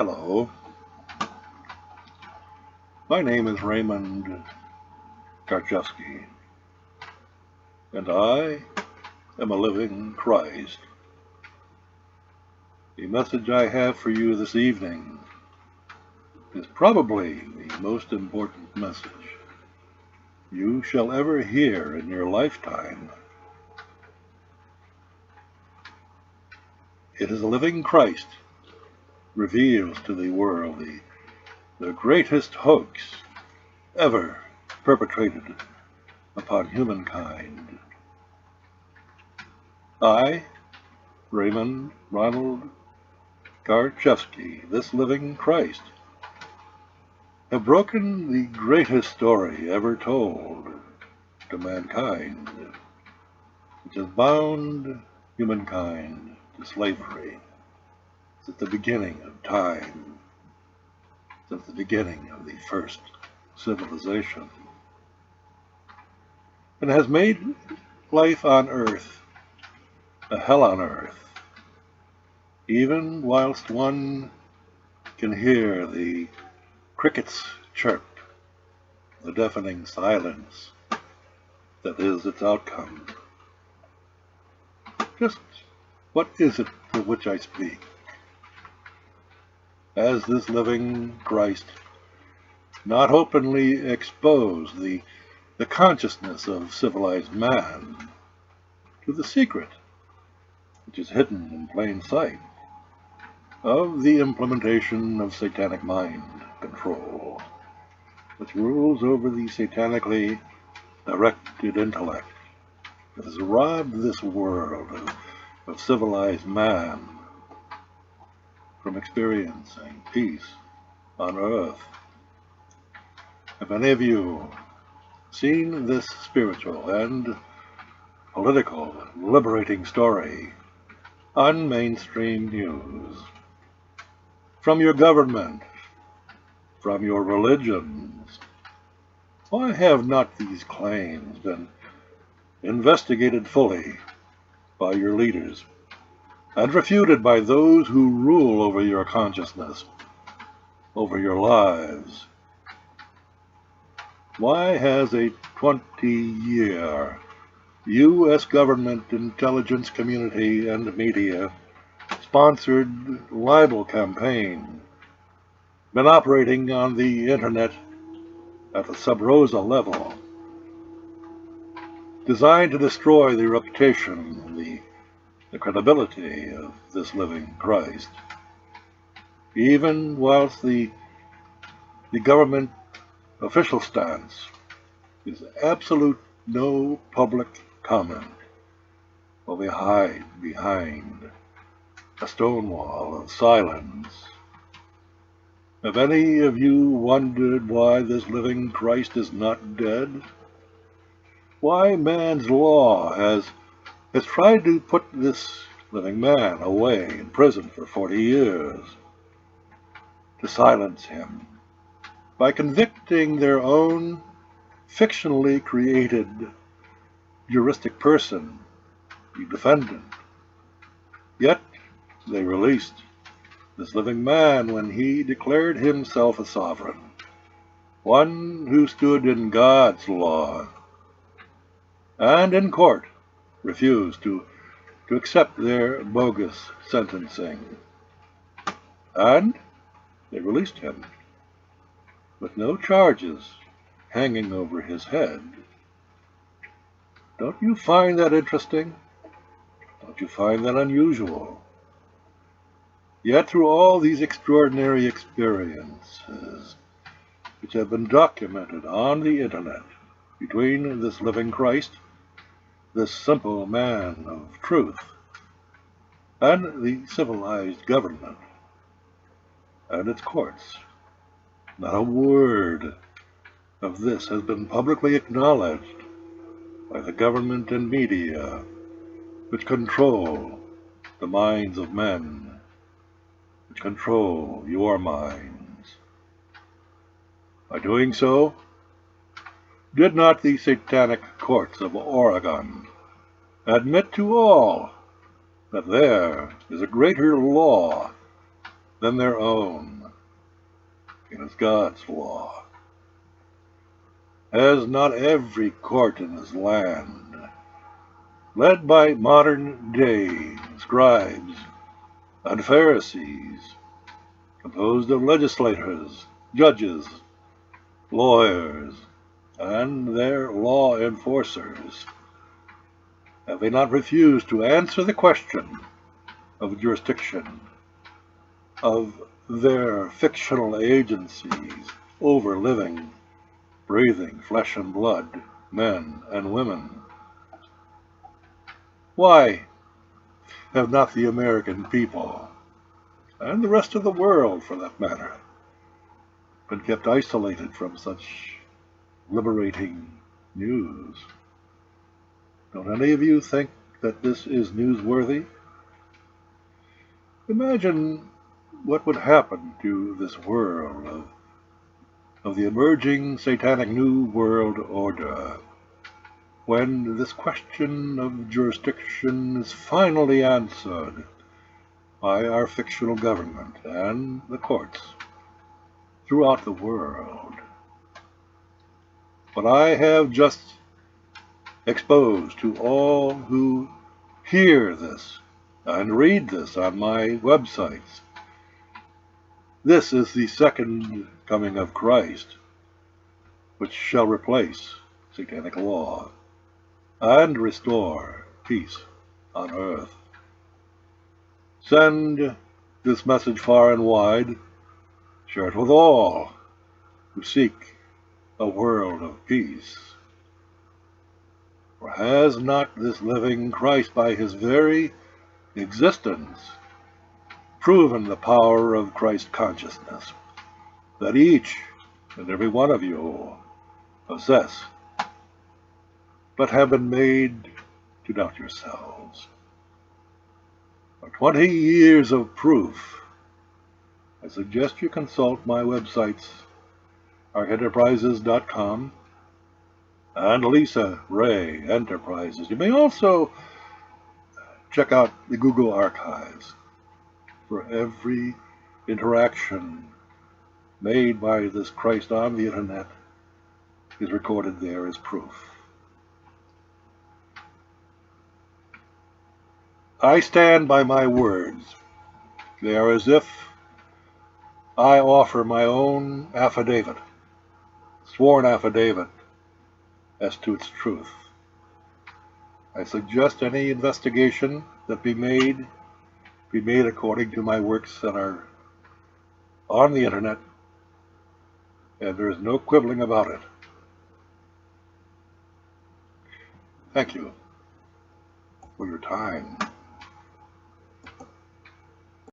Hello, my name is Raymond Karchevsky, and I am a living Christ. The message I have for you this evening is probably the most important message you shall ever hear in your lifetime. It is a living Christ reveals to the world the greatest hoax ever perpetrated upon humankind. I, Raymond Ronald Karchevsky, this living Christ, have broken the greatest story ever told to mankind, which has bound humankind to slavery since the beginning of time, since the beginning of the first civilization, and has made life on earth a hell on earth, even whilst one can hear the crickets chirp, the deafening silence that is its outcome. Just what is it of which I speak? As this living Christ not openly expose the consciousness of civilized man to the secret, which is hidden in plain sight, of the implementation of satanic mind control, which rules over the satanically directed intellect that has robbed this world of civilized man from experiencing peace on earth. Have any of you seen this spiritual and political liberating story on mainstream news? From your government, from your religions, why have not these claims been investigated fully by your leaders and refuted by those who rule over your consciousness, over your lives? Why has a 20-year U.S. government intelligence community and media sponsored libel campaign been operating on the internet at the sub rosa level, designed to destroy the reputation, the credibility of this living Christ, even whilst the government official stance is absolute no public comment, while they hide behind a stone wall of silence? Have any of you wondered why this living Christ is not dead? Why man's law has tried to put this living man away in prison for 40 years, to silence him by convicting their own fictionally created juristic person, the defendant. Yet they released this living man when he declared himself a sovereign, one who stood in God's law, and in court refused to accept their bogus sentencing. And they released him with no charges hanging over his head. Don't you find that interesting? Don't you find that unusual? Yet through all these extraordinary experiences which have been documented on the internet between this living Christ, this simple man of truth, and the civilized government and its courts, not a word of this has been publicly acknowledged by the government and media, which control the minds of men, which control your minds. By doing so, did not the satanic courts of Oregon admit to all that there is a greater law than their own. It is God's law. Has not every court in this land, led by modern-day scribes and Pharisees, composed of legislators, judges, lawyers, and their law enforcers, have they not refused to answer the question of jurisdiction of their fictional agencies over living, breathing flesh and blood, men and women? Why have not the American people, and the rest of the world for that matter, been kept isolated from such liberating news? Don't any of you think that this is newsworthy? Imagine what would happen to this world of the emerging Satanic New World Order when this question of jurisdiction is finally answered by our fictional government and the courts throughout the world. What I have just exposed to all who hear this and read this on my websites, this is the second coming of Christ, which shall replace satanic law and restore peace on earth. Send this message far and wide. Share it with all who seek a world of peace. For has not this living Christ, by his very existence, proven the power of Christ consciousness that each and every one of you possess, but have been made to doubt yourselves? For 20 years of proof, I suggest you consult my websites, arkenterprises.com and Lisa Ray Enterprises. You may also check out the Google archives, for every interaction made by this Christ on the internet is recorded there as proof. I stand by my words. They are as if I offer my own affidavit, sworn affidavit, as to its truth. I suggest any investigation that be made according to my works that are on the internet, and there is no quibbling about it. Thank you for your time.